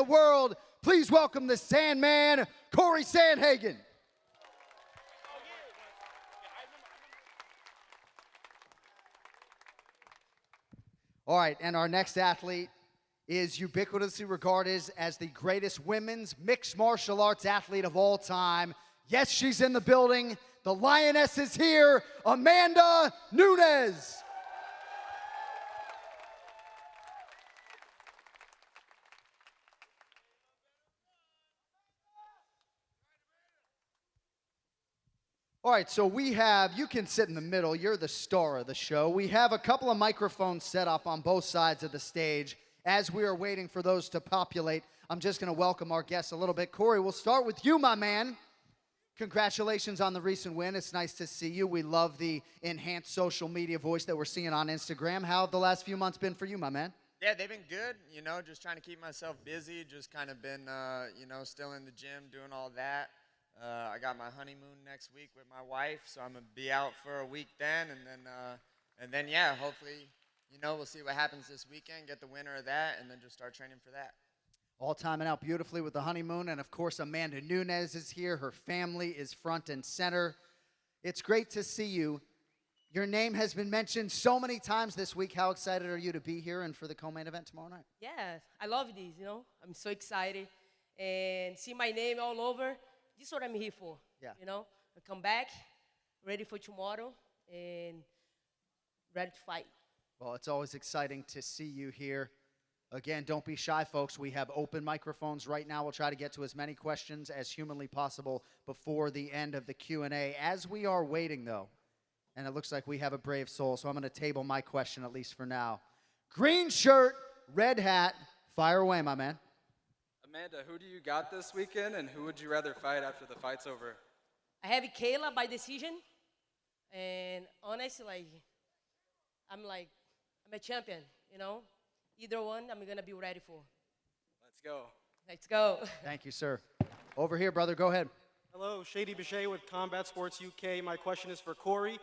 the world. Please welcome the Sandman, Cory Sandhagen. All right, and our next athlete is ubiquitously regarded as the greatest women's mixed martial arts athlete of all time. Yes, she's in the building. The Lioness is here, Amanda Nunes. All right, so we have, you can sit in the middle. You're the star of the show. We have a couple of microphones set up on both sides of the stage. As we are waiting for those to populate, I'm just going to welcome our guests a little bit. Cory, we'll start with you, my man. Congratulations on the recent win. It's nice to see you. We love the enhanced social media voice that we're seeing on Instagram. How have the last few months been for you, my man? Yeah, they've been good, just trying to keep myself busy, just kind of been, still in the gym, doing all that. I got my honeymoon next week with my wife, so I'm going to be out for a week then, and then, yeah, hopefully, we'll see what happens this weekend, get the winner of that, and then just start training for that. All timing out beautifully with the honeymoon, and of course, Amanda Nunes is here. Her family is front and center. It's great to see you. Your name has been mentioned so many times this week. How excited are you to be here and for the co-main event tomorrow night? Yeah, I love this, I'm so excited, and see my name all over. This is what I'm here for, yeah. I come back, ready for tomorrow, and ready to fight. Well, it's always exciting to see you here. Again, don't be shy, folks. We have open microphones right now. We'll try to get to as many questions as humanly possible before the end of the Q&A. As we are waiting, though, and it looks like we have a brave soul, so I'm going to table my question, at least for now. Green shirt, red hat, fire away, my man. Amanda, who do you got this weekend, and who would you rather fight after the fight's over? I have Kayla by decision, and honestly, I'm a champion, Either one, I'm going to be ready for. Let's go. Let's go. Thank you, sir. Over here, brother. Go ahead. Hello, Shady Bichet with Combat Sports UK. My question is for Cory.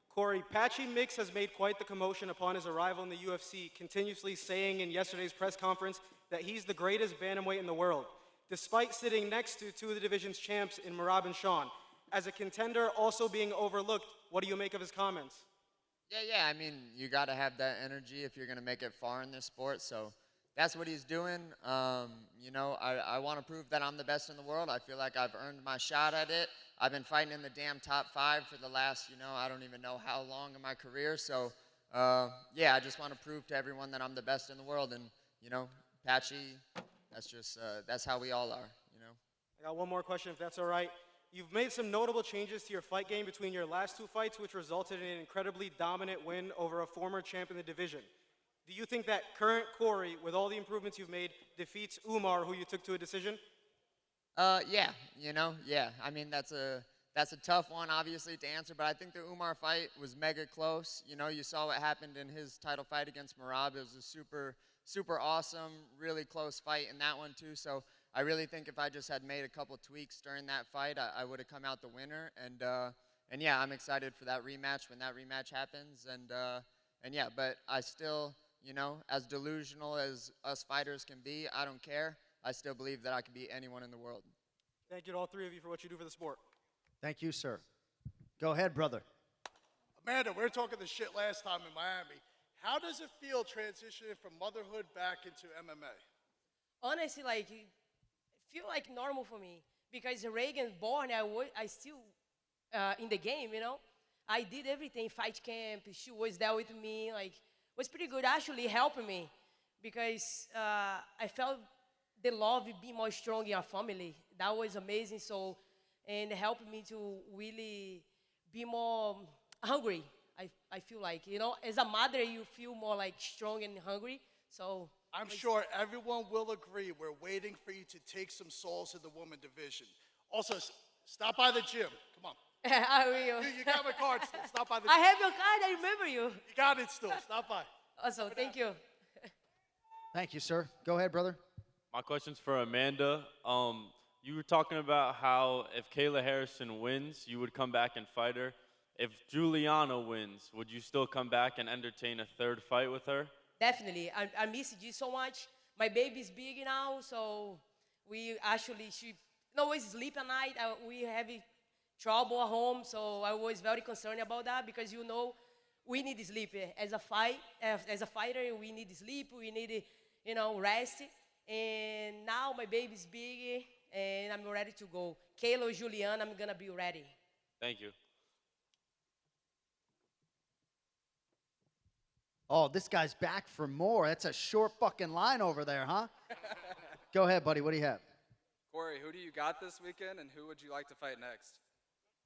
Cory, Patchy Mix has made quite the commotion upon his arrival in the UFC, continuously saying in yesterday's press conference that he's the greatest bantamweight in the world, despite sitting next to two of the division's champs in Merab and Sean. As a contender also being overlooked, what do you make of his comments? Yeah, you got to have that energy if you're going to make it far in this sport, so that's what he's doing. I want to prove that I'm the best in the world. I feel like I've earned my shot at it. I've been fighting in the damn top 5 for the last, I don't even know how long in my career, so, yeah, I just want to prove to everyone that I'm the best in the world, and, Patchy, that's how we all are, I got one more question, if that's all right. You've made some notable changes to your fight game between your last 2 fights, which resulted in an incredibly dominant win over a former champ in the division. Do you think that current Cory, with all the improvements you've made, defeats Umar, who you took to a decision? Yeah, yeah. That's a tough one, obviously, to answer, but I think the Umar fight was mega close. You saw what happened in his title fight against Merab. It was a super, super awesome, really close fight in that one, too, so I really think if I just had made a couple tweaks during that fight, I would have come out the winner. And yeah, I'm excited for that rematch when that rematch happens. And yeah, but I still, as delusional as us fighters can be, I don't care. I still believe that I can beat anyone in the world. Thank you to all 3 of you for what you do for the sport. Thank you, sir. Go ahead, brother. Amanda, we were talking this shit last time in Miami. How does it feel transitioning from motherhood back into MMA? Honestly, feel like normal for me because Reagan born, I still in the game, I did everything, fight camp, she was there with me, was pretty good, actually helping me because I felt the love being more strong in our family. That was amazing, and helped me to really be more hungry. I feel like, as a mother, you feel more strong and hungry, so. I'm sure everyone will agree we're waiting for you to take some souls in the woman division. Also, stop by the gym. Come on. I will. You got my card still. Stop by the I gym. have your card. I remember you. You got it still. Stop by. Also, thank you. Thank you, sir. Go ahead, brother. My question's for Amanda. You were talking about how if Kayla Harrison wins, you would come back and fight her. If Juliana wins, would you still come back and entertain a third fight with her? Definitely. I miss you so much my baby's big now, so she always sleep at night. We have trouble at home, so I was very concerned about that because we need sleep as a fighter. We need sleep. We need rest. And now my baby's big, and I'm ready to go. Kayla, Juliana, I'm gonna be ready. Thank you. Oh, this guy's back for more. That's a short fucking line over there, huh? Go ahead, buddy. What do you have? Cory, who do you got this weekend, and who would you like to fight next?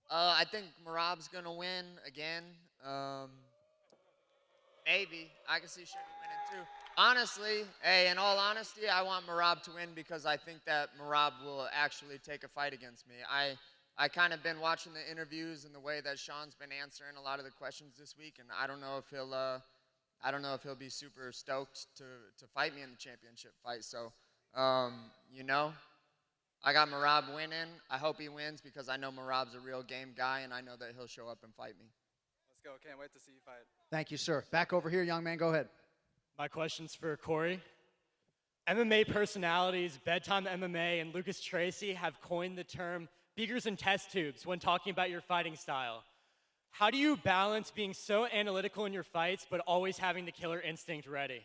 I think Marab's gonna win again. Maybe I can see Sugar winning too. Honestly, in all honesty, I want Marab to win because I think that Marab will actually take a fight against me. I kind of been watching the interviews and the way that Sean's been answering a lot of the questions this week, and I don't know if he'll be super stoked to fight me in the championship fight. So, I got Marab winning. I hope he wins because I know Marab's a real game guy, and I know that he'll show up and fight me. Let's go. Can't wait to see you fight. Thank you, sir. Back over here, young man. Go ahead. My question's for Cory. MMA personalities, Bedtime MMA, and Lucas Tracy have coined the term beakers and test tubes when talking about your fighting style. How do you balance being so analytical in your fights but always having the killer instinct ready?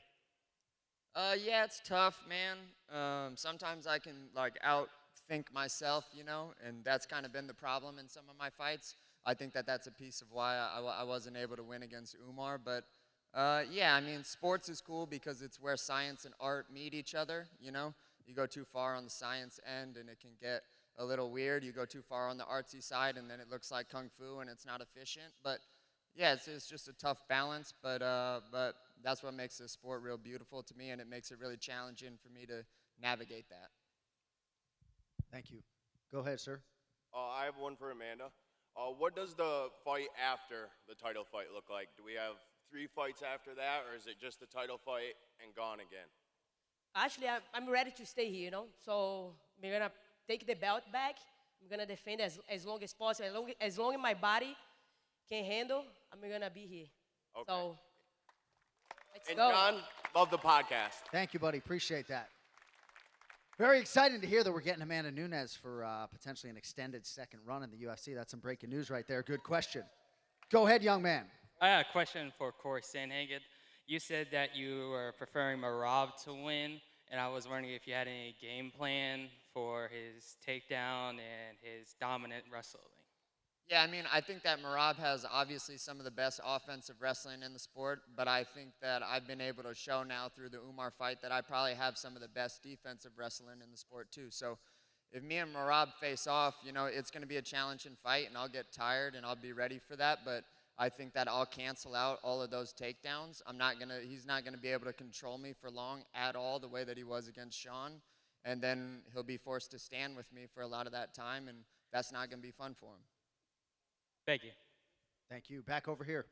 Yeah, it's tough, man. Sometimes I can outthink myself, and that's kind of been the problem in some of my fights. I think that that's a piece of why I wasn't able to win against Umar. But yeah, I mean, sports is cool because it's where science and art meet each other. You go too far on the science end and it can get a little weird. You go too far on the artsy side and then it looks like kung fu and it's not efficient. But yeah, it's just a tough balance. But that's what makes this sport real beautiful to me, and it makes it really challenging for me to navigate that. Thank you. Go ahead, sir. I have one for Amanda. What does the fight after the title fight look like? Do we have 3 fights after that, or is it just the title fight and gone again? Actually, I'm ready to stay here, So we're gonna take the belt back. I'm gonna defend as long as possible. As long as my body can handle, I'm gonna be here. Okay. So let's And go. John, love the podcast. Thank you, buddy. Appreciate that. Very exciting to hear that we're getting Amanda Nunes for potentially an extended second run in the UFC. That's some breaking news right there. Good question. Go ahead, young man. I have a question for Cory Sandhagen. You said that you were preferring Marab to win, and I was wondering if you had any game plan for his takedown and his dominant wrestling. Yeah, I mean, I think that Marab has obviously some of the best offensive wrestling in the sport, but I think that I've been able to show now through the Umar fight that I probably have some of the best defensive wrestling in the sport too. So if me and Marab face off, it's going to be a challenging fight, and I'll get tired, and I'll be ready for that, but I think that I'll cancel out all of those takedowns. He's not gonna be able to control me for long at all the way that he was against Sean, and then he'll be forced to stand with me for a lot of that time, and that's not gonna be fun for him. Thank you. Thank you. Back over here.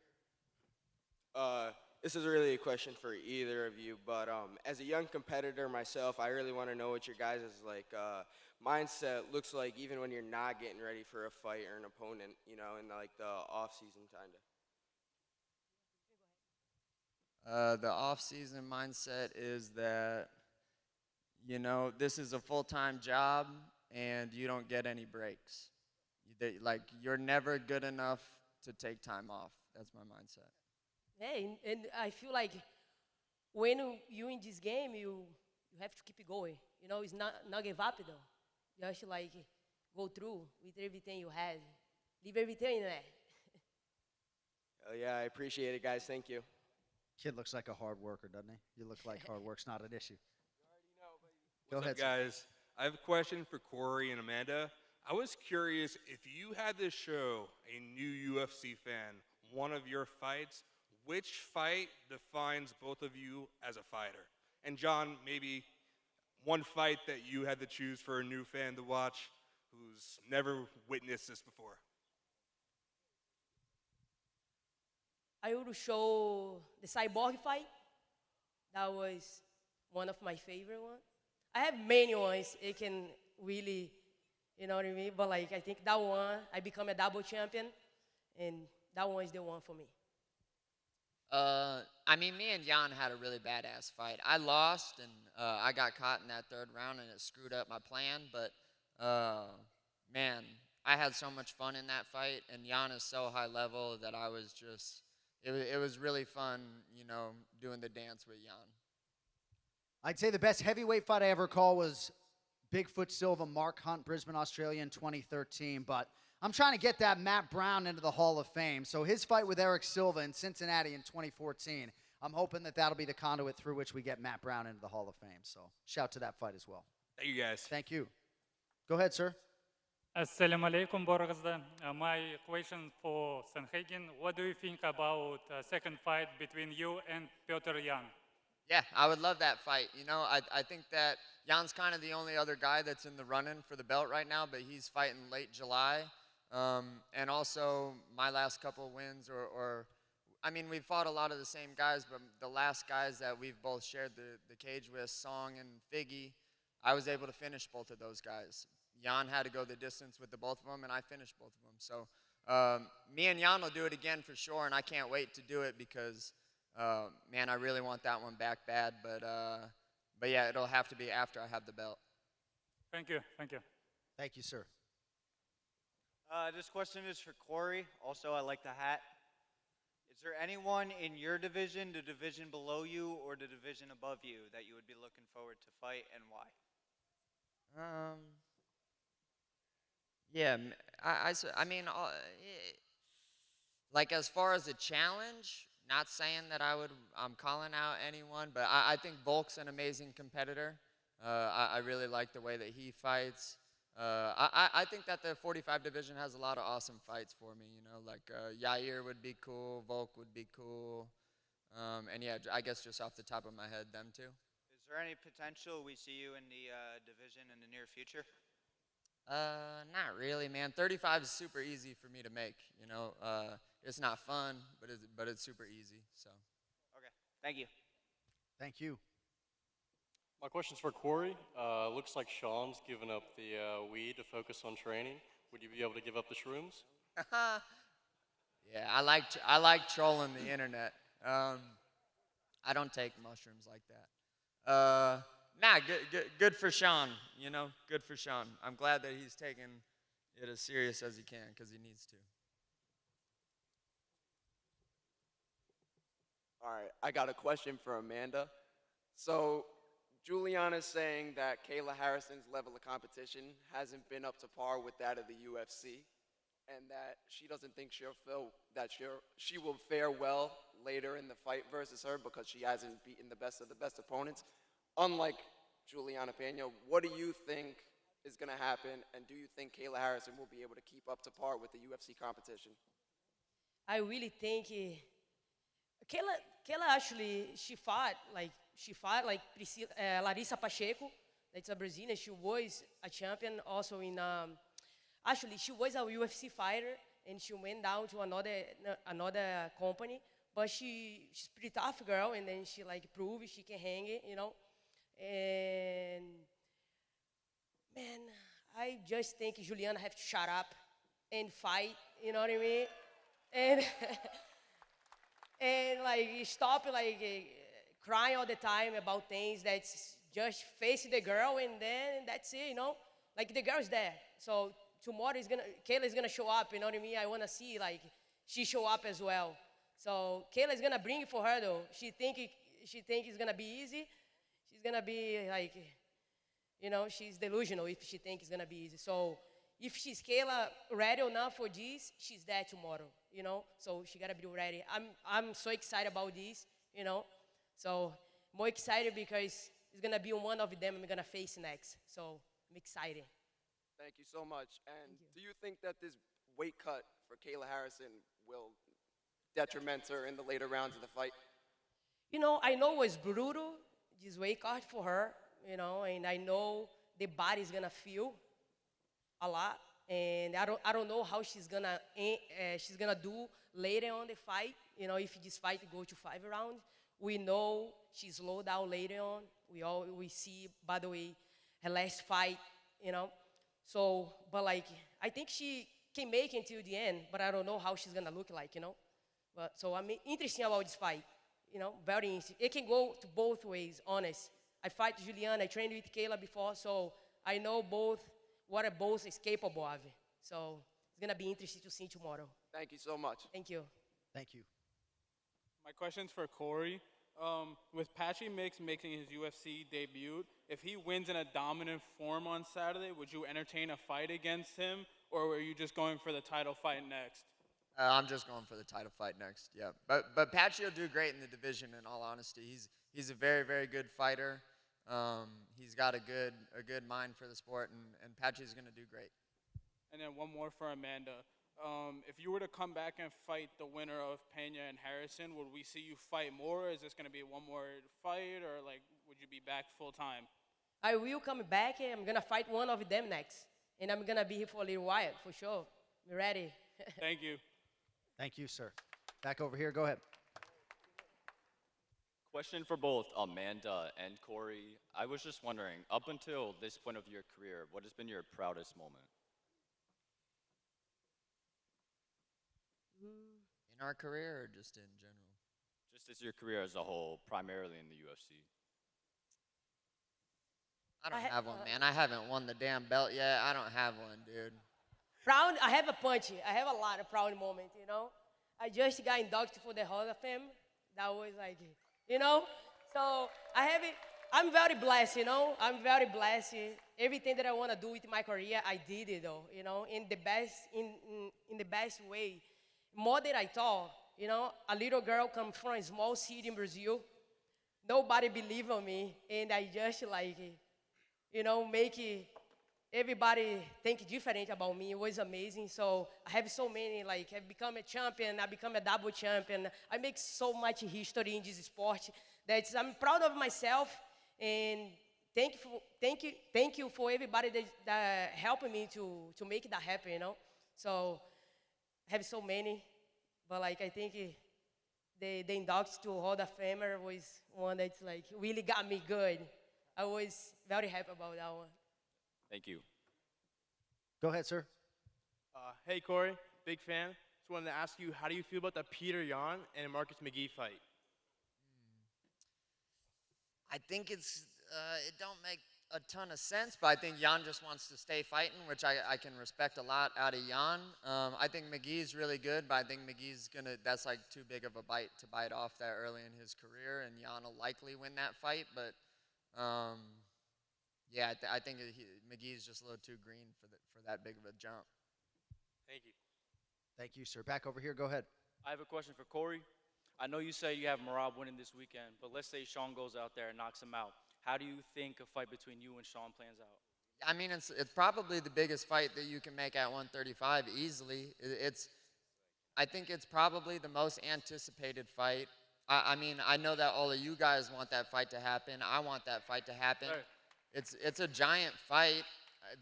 This is really a question for either of you, but as a young competitor myself, I really want to know what your guys' mindset looks like, even when you're not getting ready for a fight or an opponent, in the off season kinda. The off-season mindset is that, this is a full-time job, and you don't get any breaks. You're never good enough to take time off. That's my mindset. Hey, and I feel like when you in this game, you have to keep it going. It's not give up though. You have to go through with everything you had. Leave everything in there. Oh yeah, I appreciate it, guys. Thank you. Kid looks like a hard worker, doesn't he? You look like hard work's not an issue. Go What's ahead, up, guys? I have a question for Cory and Amanda. I was curious if you had to show a new UFC fan one of your fights, which fight defines both of you as a fighter? And John, maybe one fight that you had to choose for a new fan to watch who's never witnessed this before. I would show the Cyborg fight. That was one of my favorite ones. I have many ones. It can really, you know what I mean? But I think that one, I become a double champion, and that one is the one for me. I mean, me and Jan had a really badass fight. I lost, and I got caught in that third round, and it screwed up my plan. But man, I had so much fun in that fight, and Jan is so high level that I was just. It was really fun, doing the dance with Jan. I'd say the best heavyweight fight I ever called was Bigfoot Silva, Mark Hunt, Brisbane, Australia in 2013. But I'm trying to get that Matt Brown into the Hall of Fame. So his fight with Eric Silva in Cincinnati in 2014, I'm hoping that that'll be the conduit through which we get Matt Brown into the Hall of Fame. So shout to that fight as well. Thank you, guys. Thank you. Go ahead, sir. Assalamu alaikum, Borgazda. My question for Sandhagen, what do you think about second fight between you and Petr Yan? Yeah, I would love that fight. I think that Jan's kind of the only other guy that's in the running for the belt right now, but he's fighting late July. And also my last couple wins, I mean, we've fought a lot of the same guys, but the last guys that we've both shared the cage with, Song and Figgy, I was able to finish both of those guys. Jan had to go the distance with the both of them, and I finished both of them. So me and Jan will do it again for sure, and I can't wait to do it because, man, I really want that one back bad. But yeah, it'll have to be after I have the belt. Thank you. Thank you. Thank you, sir. This question is for Cory. Also, I like the hat. Is there anyone in your division, the division below you, or the division above you that you would be looking forward to fight, and why? Yeah, I mean, like as far as a challenge, not saying that I'm calling out anyone, but I think Volk's an amazing competitor. I really like the way that he fights. I think that the 45 division has a lot of awesome fights for me, like Yair would be cool, Volk would be cool, and yeah, I guess just off the top of my head, them two. Is there any potential we see you in the division in the near future? Not really, man. 35 is super easy for me to make, It's not fun, but it's super easy, so. Okay, thank you. Thank you. My question's for Cory. Looks like Sean's given up the weed to focus on training. Would you be able to give up the shrooms? Yeah, I like trolling the internet. I don't take mushrooms like that. Nah, good for Sean, good for Sean. I'm glad that he's taking it as serious as he can because he needs to. All right, I got a question for Amanda. So, Juliana's saying that Kayla Harrison's level of competition hasn't been up to par with that of the UFC, and that she doesn't think she will fare well later in the fight versus her because she hasn't beaten the best of the best opponents. Unlike Juliana Pena, what do you think is going to happen, and do you think Kayla Harrison will be able to keep up to par with the UFC competition? I really think Kayla actually she fought like Larissa Pacheco. That's a Brazilian. She was a champion also in. Actually, she was a UFC fighter, and she went down to another company. But she's pretty tough girl, and then she proved she can hang it, And man, I just think Juliana have to shut up and fight. You know what I mean? And and stop crying all the time about things. That's just face the girl, and then that's it. The girl's there. So tomorrow Kayla is gonna show up. You know what I mean? I wanna see she show up as well. So Kayla is gonna bring it for her though. She think it's gonna be easy. She's gonna be she's delusional if she thinks it's gonna be easy. So if she's Kayla ready or not for this, she's there tomorrow. So she gotta be ready. I'm so excited about this. So more excited because it's gonna be one of them I'm gonna face next. So I'm excited. Thank you so much. And do you think that this weight cut for Kayla Harrison will detriment her in the later rounds of the fight? I know it was brutal, this weight cut for her, and I know the body's gonna feel a lot, and I don't know how she's gonna do later on the fight. If this fight go to 5 rounds, we know she slowed down later on. We see, by the way, her last fight, So, but I think she can make it until the end, but I don't know how she's gonna look like, But, so I'm interested about this fight. You know, very interesting. It can go to both ways, honest. I fight Juliana, I trained with Kayla before, so I know both what a both is capable of. So it's gonna be interesting to see tomorrow. Thank you so much. Thank you. Thank you. My question's for Cory. With Patchy Mix making his UFC debut, if he wins in a dominant form on Saturday, would you entertain a fight against him, or were you just going for the title fight next? I'm just going for the title fight next. Yeah, but Patchy will do great in the division. In all honesty, he's a very, very good fighter. He's got a good mind for the sport, and Patchy's gonna do great. And then one more for Amanda. If you were to come back and fight the winner of Pena and Harrison, would we see you fight more? Is this going to be one more fight, or like would you be back full time? I will come back and I'm gonna fight one of them next. And I'm gonna be here for a little while, for sure. I'm ready. Thank you. Thank you, sir. Back over here. Go ahead. Question for both Amanda and Cory. I was just wondering, up until this point of your career, what has been your proudest moment? In our career, or just in general? Just as your career as a whole, primarily in the UFC. I don't have one, man. I haven't won the damn belt yet. I don't have one, dude. Proud, I have a punch. I have a lot of proud moments, you know. I just got inducted for the Hall of Fame. That was like, you know. So I have it. I'm very blessed, you know. I'm very blessed. Everything that I want to do with my career, I did it, though, you know, in the best, in the best way. More than I thought, you know. A little girl come from a small city in Brazil. Nobody believed on me, and I just like, you know, make everybody think different about me. It was amazing. So I have so many, like, I've become a champion. I become a double champion. I make so much history in this sport that I'm proud of myself. And thank you for everybody that helped me to make that happen, you know. So I have so many, but like I think the induction to Hall of Famer was one that's like really got me good. I was very happy about that one. Thank you. Go ahead, sir. Hey, Cory, big fan. Just wanted to ask you, how do you feel about the Peter Yan and Marcus McGee fight? I think it don't make a ton of sense, but I think Jan just wants to stay fighting, which I can respect a lot out of Jan. I think McGee's really good, but I think McGee's that's like too big of a bite to bite off that early in his career, and Jan will likely win that fight, but yeah, I think McGee's just a little too green for that big of a jump. Thank you. Thank you, sir. Back over here. Go ahead. I have a question for Cory. I know you say you have Merab winning this weekend, but let's say Sean goes out there and knocks him out. How do you think a fight between you and Sean plans out? I mean, it's probably the biggest fight that you can make at 135 easily. I think it's probably the most anticipated fight. I mean, I know that all of you guys want that fight to happen. I want that fight to happen. Right. It's a giant fight.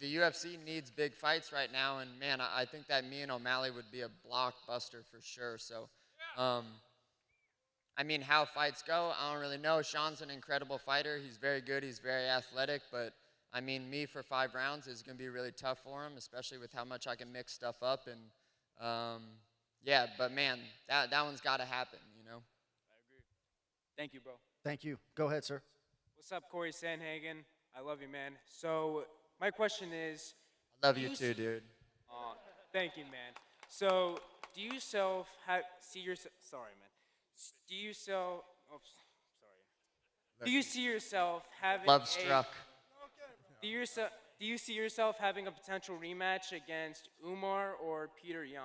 The UFC needs big fights right now, and man, I think that me and O'Malley would be a blockbuster for sure. So, I mean, how fights go, I don't really know. Sean's an incredible fighter. He's very good. He's very athletic. But, I mean, me for 5 rounds is going to be really tough for him, especially with how much I can mix stuff up. And, yeah, but, man, that one's got to happen, you know. I agree. Thank you, bro. Thank you. Go ahead, sir. What's up, Cory Sandhagen? I love you, man. So my question is... I love you too, dude. Thank you, man. So do you see yourself... Sorry, man. Do you see yourself having Love struck. Do you see yourself having a potential rematch against Umar or Peter Yan?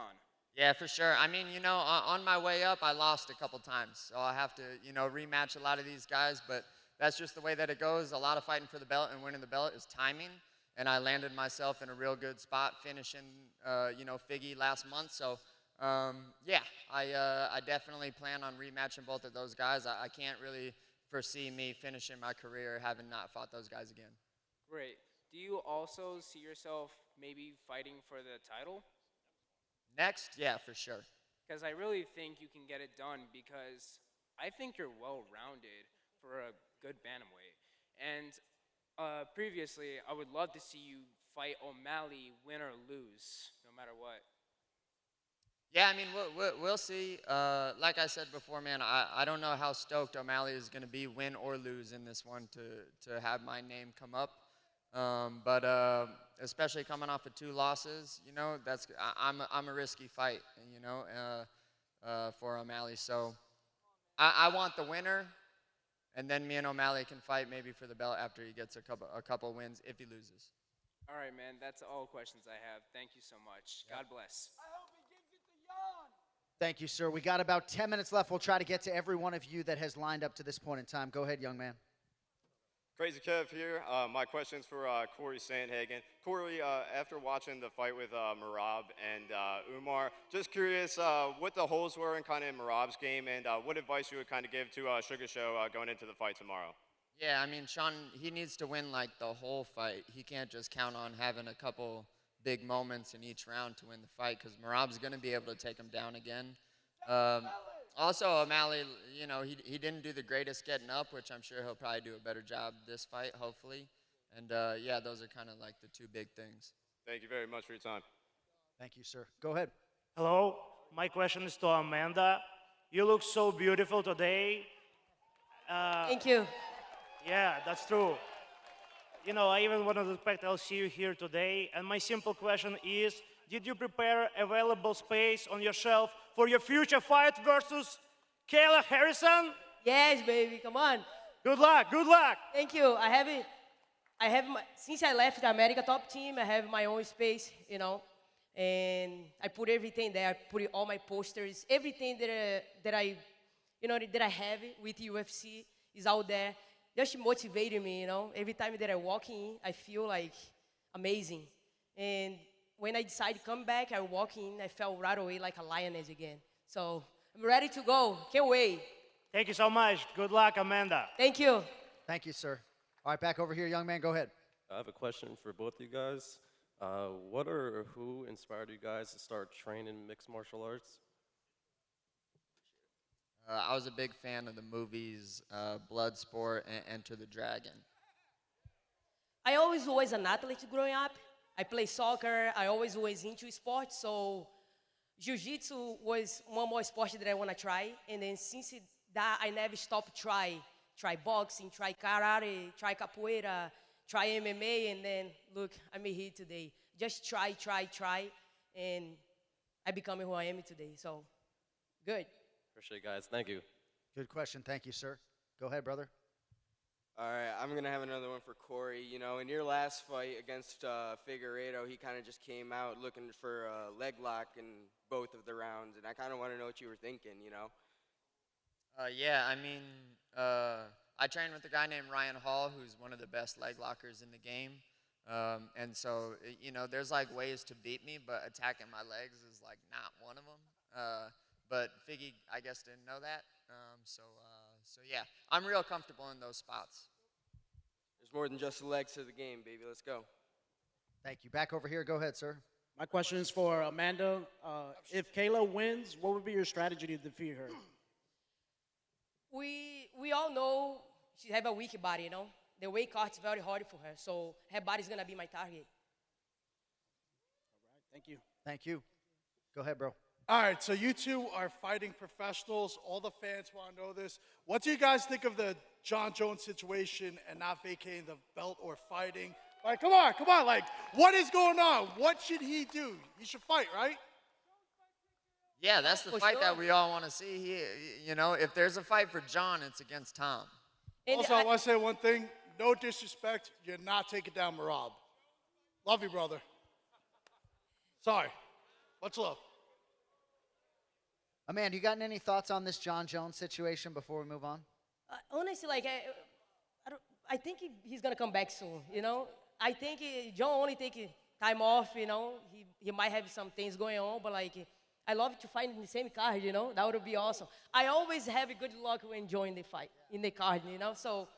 Yeah, for sure. I mean, you know, on my way up, I lost a couple times. So I have to, you know, rematch a lot of these guys. But that's just the way that it goes. A lot of fighting for the belt and winning the belt is timing. And I landed myself in a real good spot finishing, you know, Figgy last month. So, yeah, I definitely plan on rematching both of those guys. I can't really foresee me finishing my career having not fought those guys again. Great. Do you also see yourself maybe fighting for the title? Next? Yeah, for sure. Because I really think you can get it done because I think you're well-rounded for a good bantamweight. And previously, I would love to see you fight O'Malley, win or lose, no matter what. Yeah, I mean, we'll see. Like I said before, man, I don't know how stoked O'Malley is going to be, win or lose in this one, to have my name come up. But especially coming off of 2 losses, you know, I'm a risky fight, you know, for O'Malley. So I want the winner, and then me and O'Malley can fight maybe for the belt after he gets a couple wins if he loses. All right, man. That's all questions I have. Thank you so much. God bless. Thank you, sir. We got about 10 minutes left. We'll try to get to every one of you that has lined up to this point in time. Go ahead, young man. Crazy Kev here. My question's for Cory Sandhagen. Cory, after watching the fight with Merab and Umar, just curious what the holes were in kind of Merab's game and what advice you would kind of give to Sugar Show going into the fight tomorrow. Yeah, I mean, Sean, he needs to win like the whole fight. He can't just count on having a couple big moments in each round to win the fight because Merab's going to be able to take him down again. Also, O'Malley, you know, he didn't do the greatest getting up, which I'm sure he'll probably do a better job this fight, hopefully. And, yeah, those are kind of like the 2 big things. Thank you very much for your time. Thank you, sir. Go ahead. Hello, my question is to Amanda. You look so beautiful today. Thank you. Yeah, that's true. You know, I even wanted to expect I'll see you here today. And my simple question is, did you prepare available space on your shelf for your future fight versus Kayla Harrison? Yes, baby. Come on. Good luck. Good luck. Thank you. Since I left the America Top Team, I have my own space, you know, and I put everything there. I put all my posters, everything that I have with UFC is out there. Just motivating me, you know. Every time that I walk in, I feel like amazing. And when I decided to come back, I walk in, I felt right away like a lioness again. So I'm ready to go. Can't wait. Thank you so much. Good luck, Amanda. Thank you. Thank you, sir. All right, back over here, young man. Go ahead. I have a question for both you guys. What or who inspired you guys to start training mixed martial arts? I was a big fan of the movies Bloodsport and Enter the Dragon. I always was an athlete growing up. I play soccer. I always was into sports. So jiu-jitsu was one more sport that I want to try. And then since that, I never stopped try boxing, try karate, try capoeira, try MMA. And then, look, I'm here today. Just try. And I become who I am today. So, good. Appreciate it, guys. Thank you. Good question. Thank you, sir. Go ahead, brother. All right, I'm going to have another one for Cory. You know, in your last fight against Figueiredo, he kind of just came out looking for a leg lock in both of the rounds, and I kind of want to know what you were thinking, you know? Yeah, I mean, I trained with a guy named Ryan Hall, who's one of the best leg lockers in the game. And so, you know, there's like ways to beat me, but attacking my legs is like not one of them. But Figgy, I guess, didn't know that. So yeah, I'm real comfortable in those spots. There's more than just the legs to the game, baby. Let's go. Thank you. Back over here. Go ahead, sir. My question is for Amanda. If Kayla wins, what would be your strategy to defeat her? We all know she have a weak body, you know. The weight cut is very hard for her, so her body's gonna be my target. All right, thank you. Thank you. Go ahead, bro. All right, so you two are fighting professionals. All the fans want to know this. What do you guys think of the John Jones situation and not vacating the belt or fighting? Like, come on. Like, what is going on? What should he do? He should fight, right? Yeah, that's the fight that we all want to see. You know, if there's a fight for John, it's against Tom. Also, I want to say one thing. No disrespect. You're not taking down Merab. Love you, brother. Sorry. Much love. Amanda, you got any thoughts on this John Jones situation before we move on? Honestly, like, I think he's gonna come back soon. You know, I think John only take time off. You know, he might have some things going on, but like, I love to fight in the same card. You know, that would be awesome. I always have a good luck when joining the fight in the card. You know, so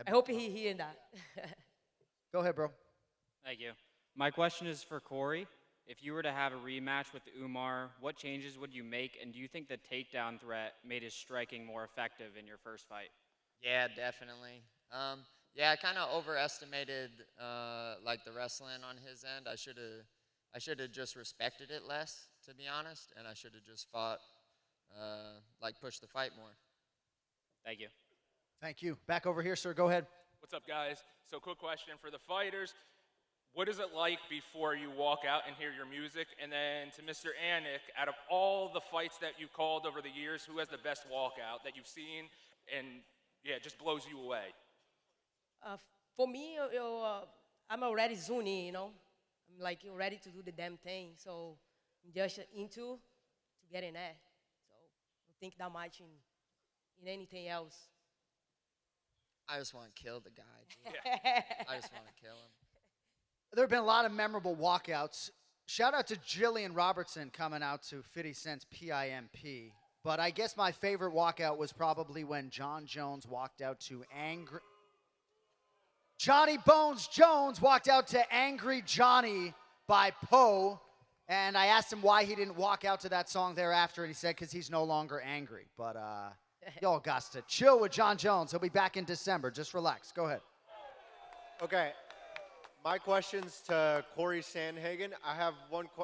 I hope he hear that. Go ahead, bro. Thank you. My question is for Cory. If you were to have a rematch with Umar, what changes would you make, and do you think the takedown threat made his striking more effective in your first fight? Yeah, definitely. Yeah, I kind of overestimated like the wrestling on his end. I should have I should have just respected it less, to be honest, and I should have just fought, like pushed the fight more. Thank you. Thank you. Back over here, sir. Go ahead. What's up, guys? So, quick question for the fighters. What is it like before you walk out and hear your music? And then to Mr. Anik, out of all the fights that you called over the years, who has the best walkout that you've seen and, yeah, just blows you away? For me, I'm already zoned in, I'm like ready to do the damn thing. So I'm just into to get in there. So I don't think that much in anything else. I just want to kill the guy, dude. I just want to kill him. There have been a lot of memorable walkouts. Shout out to Jillian Robertson coming out to 50 Cent's PIMP. But I guess my favorite walkout was probably when John Jones walked out to Angry... Johnny Bones Jones walked out to Angry Johnny by Poe. And I asked him why he didn't walk out to that song thereafter, and he said because he's no longer angry. But y'all got to chill with John Jones. He'll be back in December. Just relax. Go ahead. Okay. My question's to Cory Sandhagen. I have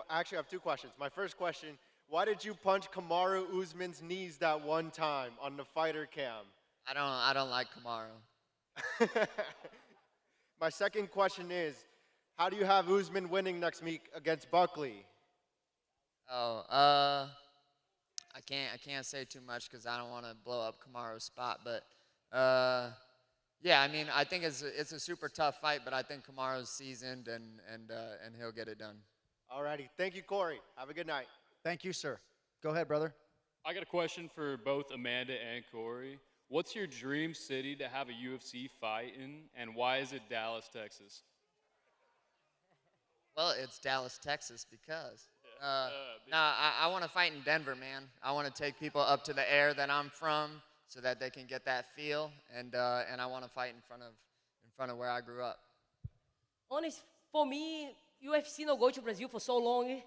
actually I have two questions. My first question, why did you punch Kamaru Usman's knees that one time on the fighter cam? I don't like Kamaru. My second question is, how do you have Usman winning next week against Buckley? I can't say too much because I don't want to blow up Kamaru's spot, but yeah, I mean, I think it's a super tough fight, but I think Kamaru's seasoned and he'll get it done. Alrighty, thank you, Cory. Have a good night. Thank you, sir. Go ahead, brother. I got a question for both Amanda and Cory. What's your dream city to have a UFC fight in, and why is it Dallas, Texas? Well, it's Dallas, Texas because. I want to fight in Denver, man. I want to take people up to the air that I'm from so that they can get that feel, and I want to fight in front of where I grew up. Honest, for me, UFC no go to Brazil for so long,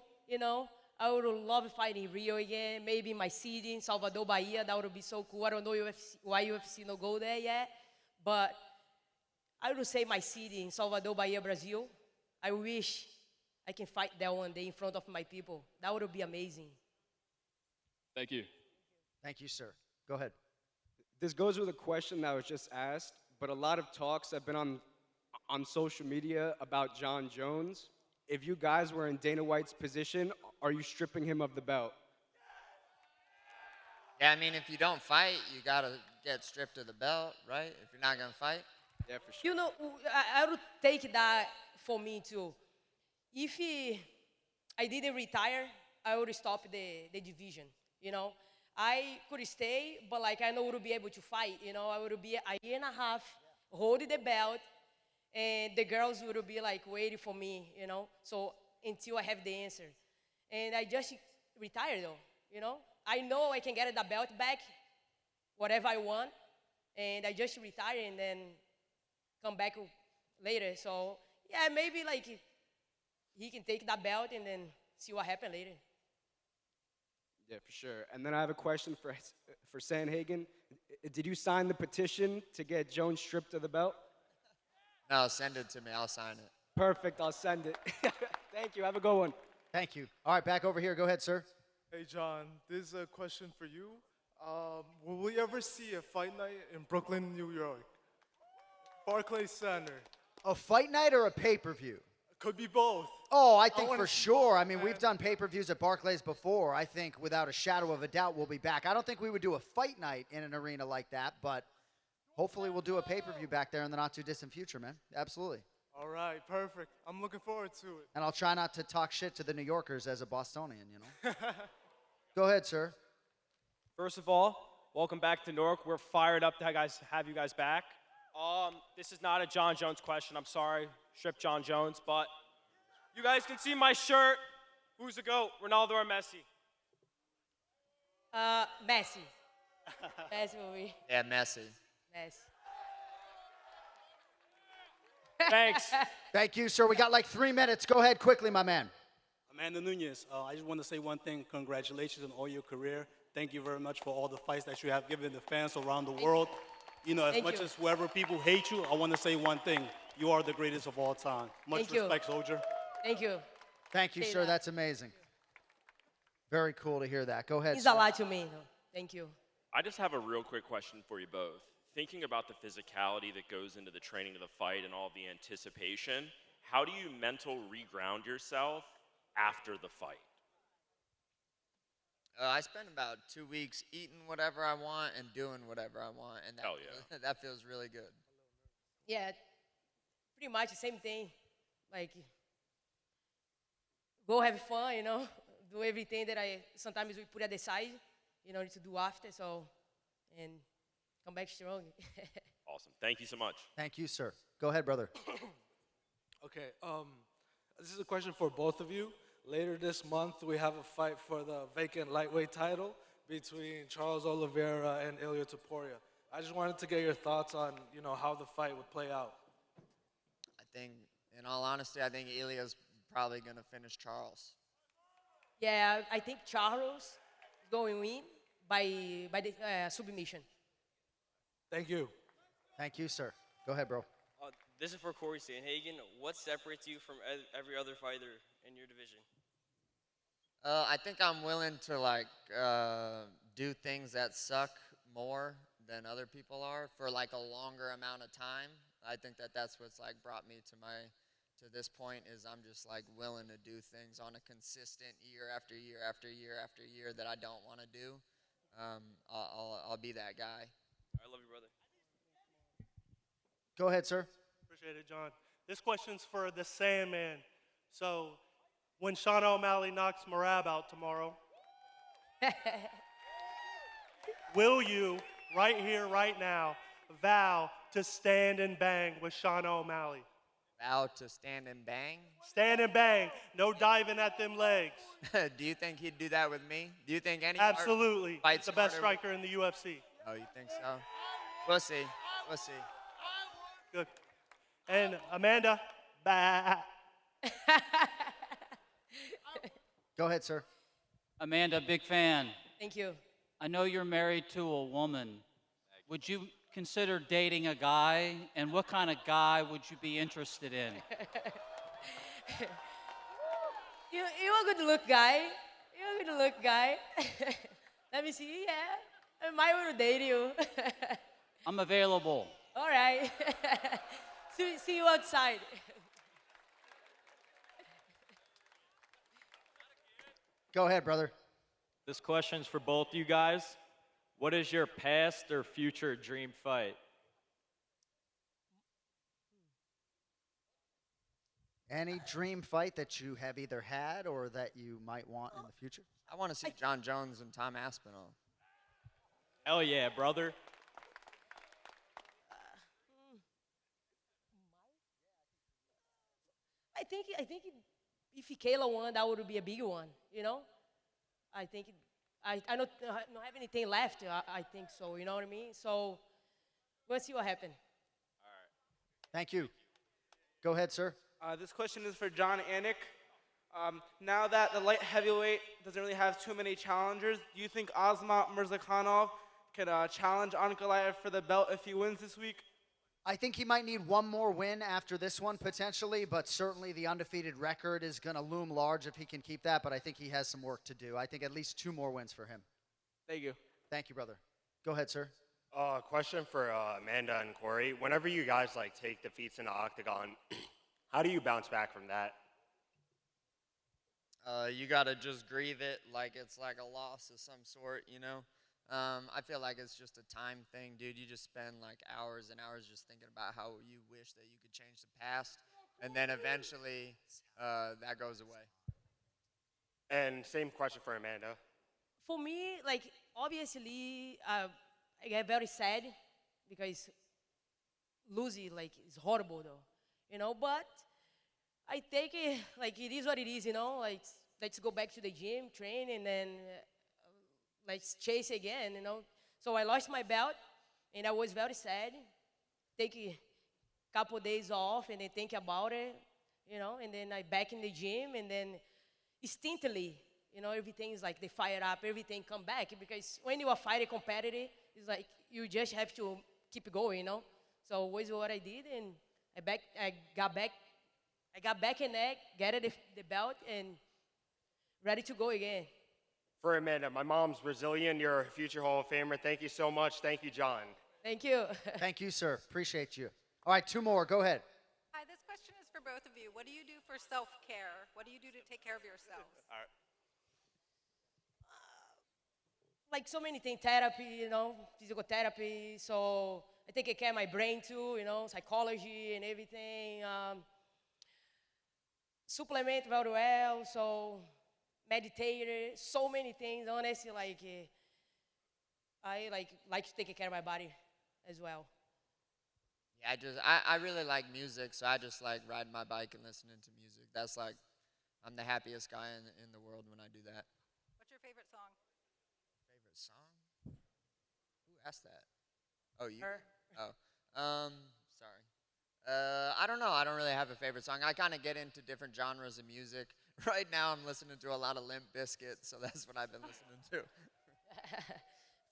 I would love fighting in Rio again, maybe in my city, in Salvador, Bahia. That would be so cool. I don't know why UFC no go there yet, but I would say my city in Salvador, Bahia, Brazil. I wish I can fight there one day in front of my people. That would be amazing. Thank you. Thank you, sir. Go ahead. This goes with a question that was just asked, but a lot of talks have been on social media about John Jones. If you guys were in Dana White's position, are you stripping him of the belt? Yeah, I mean, if you don't fight, you got to get stripped of the belt, right? If you're not going to fight. Yeah, for sure. I would take that for me, too. If I didn't retire, I would stop the division, I could stay, but, I know I would be able to fight, I would be a year and a half holding the belt, and the girls would be, waiting for me, so until I have the answer. And I just retired, though, I know I can get the belt back, whatever I want, and I just retire and then come back later. So, yeah, maybe, he can take that belt and then see what happens later. Yeah, for sure. And then I have a question for Sandhagen. Did you sign the petition to get Jones stripped of the belt? No, send it to me. I'll sign it. Perfect. I'll send it. Thank you. Have a good one. Thank you. All right, back over here. Go ahead, sir. Hey, John, this is a question for you. Will we ever see a fight night in Brooklyn, New York? Barclays Center. A fight night or a pay-per-view? Could be both. Oh, I think for sure. I mean, we've done pay-per-views at Barclays before. I think without a shadow of a doubt we'll be back. I don't think we would do a fight night in an arena like that, but hopefully we'll do a pay-per-view back there in the not-too-distant future, man. Absolutely. All right, perfect. I'm looking forward to it. And I'll try not to talk shit to the New Yorkers as a Bostonian, Go ahead, sir. First of all, welcome back to Newark. We're fired up to have you guys back. This is not a John Jones question. I'm sorry, strip John Jones, but you guys can see my shirt. Who's the GOAT, Ronaldo or Messi? Messi. Messi will be. Yeah, Messi. Messi. Thanks. Thank you, sir. We got 3 minutes. Go ahead quickly, my man. Amanda Nunes, I just want to say one thing. Congratulations on all your career. Thank you very much for all the fights that you have given the fans around the world. As much as whoever people hate you, I want to say one thing. You are the greatest of all time. Much respect, soldier. Thank you. Thank you, say sir. that. That's amazing. Very cool to hear that. Go ahead. Means sir. a lot to me. Thank you. I just have a real quick question for you both. Thinking about the physicality that goes into the training of the fight and all the anticipation, how do you mental reground yourself after the fight? I spend about 2 weeks eating whatever I want and doing whatever I want, and that, Hell yeah. that feels really good. Yeah, pretty much the same thing. Like, go have fun, do everything that sometimes we put at the side, to do after, and come back strong. Awesome. Thank you so much. Thank you, sir. Go ahead, brother. Okay, this is a question for both of you. Later this month, we have a fight for the vacant lightweight title between Charles Oliveira and Ilia Topuria. I just wanted to get your thoughts on, how the fight would play out. I think, in all honesty, I think Ilya's probably going to finish Charles. Yeah, I think Charles is going to win by the submission. Thank you. Thank you, sir. Go ahead, bro. This is for Cory Sandhagen. What separates you from every other fighter in your division? I think I'm willing to do things that suck more than other people are for like a longer amount of time. I think that's what's brought me to this point is I'm just willing to do things on a consistent year after year after year after year that I don't want to do. I'll be that guy. I love you, brother. Go ahead, sir. Appreciate it, John. This question's for the Sandman. So, when Sean O'Malley knocks Merab out tomorrow, will you, right here, right now, vow to stand and bang with Sean O'Malley? Vow to stand and bang? Stand and bang. No diving at them legs. Do you think he'd do that with me? Do you think any Absolutely. fights He's the best striker in the UFC. Oh, you think so? We'll see. We'll see. Good. And Amanda, bah. Go ahead, sir. Amanda, big fan. Thank you. I know you're married to a woman. Would you consider dating a guy? And what kind of guy would you be interested in? You're a good look guy. You're a good look guy. Let me see. Yeah. I might want to date you. I'm available. All right. See you outside. Go ahead, brother. This question's for both you guys. What is your past or future dream fight? Any dream fight that you have either had or that you might want in the future? I want to see John Jones and Tom Aspinall. Hell yeah, brother. I think if Kayla won, that would be a big one. I think I don't have anything left. I think so. You know what I mean? So we'll see what happens. Thank you. Go ahead, sir. This question is for John Anik. Now that the light heavyweight doesn't really have too many challengers, do you think Asmat Mirzakhanov could challenge Anik for the belt if he wins this week? I think he might need one more win after this one potentially, but certainly the undefeated record is going to loom large if he can keep that, but I think he has some work to do. I think at least 2 more wins for him. Thank you. Thank you, brother. Go ahead, sir. Question for Amanda and Cory. Whenever you guys take defeats in the octagon, how do you bounce back from that? You got to just grieve it like it's like a loss of some sort, I feel like it's just a time thing, dude. You just spend hours and hours just thinking about how you wish that you could change the past, and then eventually that goes away. And same question for Amanda. For me, obviously, I get very sad because losing is horrible though, but I take it it is what it is, let's go back to the gym, train, and then let's chase again, So I lost my belt, and I was very sad. Take a couple days off, and then think about it, and then I back in the gym, and then instantly, everything is they fire up, everything come back, because when you are fighting competitive, it's you just have to keep going, So was what I did, and I got back I got back and neck, get it the belt, and ready to go again. For Amanda, my mom's Brazilian. You're a future Hall of Famer. Thank you so much. Thank you, John. Thank you. Thank you, sir. Appreciate you. All right, 2 more. Go ahead. Hi, this question is for both of you. What do you do for self-care? What do you do to take care of yourselves? All right. Like so many things, therapy, physical therapy. So I take care of my brain too, psychology and everything. Supplement very well, so meditate, so many things. Honestly, I like to take care of my body as well. Yeah, I really like music, so I just like riding my bike and listening to music. That's like, I'm the happiest guy in the world when I do that. What's your favorite song? Favorite song? Who asked that? Oh, you? Her. Oh, sorry. I don't know. I don't really have a favorite song. I kind of get into different genres of music. Right now, I'm listening to a lot of Limp Bizkit, so that's what I've been listening to.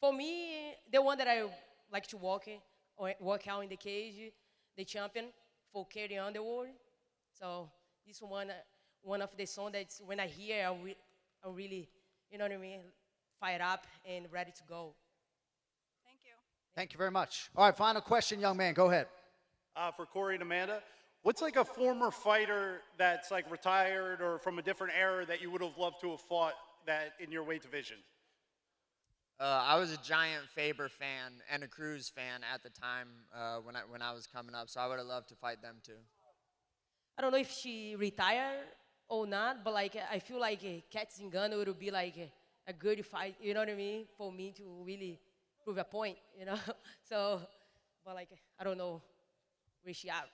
For me, the one that I like to work out in the cage, the champion for Carry Underwood. So this one of the songs that when I hear, I really, you know what I mean, fired up and ready to go. Thank you. Thank you very much. All right, final question, young man. Go ahead. For Cory and Amanda, what's like a former fighter that's like retired or from a different era that you would have loved to have fought that in your weight division? I was a giant Faber fan and a Cruz fan at the time when I was coming up, so I would have loved to fight them too. I don't know if she retired or not, but I feel like Kat Zingano would be like a good fight, you know what I mean, for me to really prove a point, So, but I don't know where she at.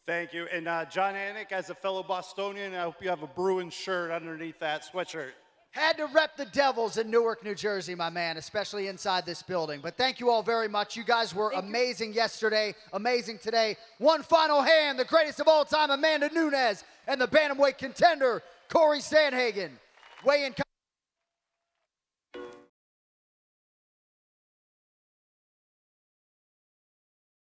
Thank you. And John Anik, as a fellow Bostonian, I hope you have a Bruins shirt underneath that sweatshirt. Had to rep the Devils in Newark, New Jersey, my man, especially inside this building. But thank you all very much. You guys were amazing yesterday, amazing today. One final hand, the greatest of all time, Amanda Nunes, and the bantamweight contender, Cory Sandhagen. Weigh in.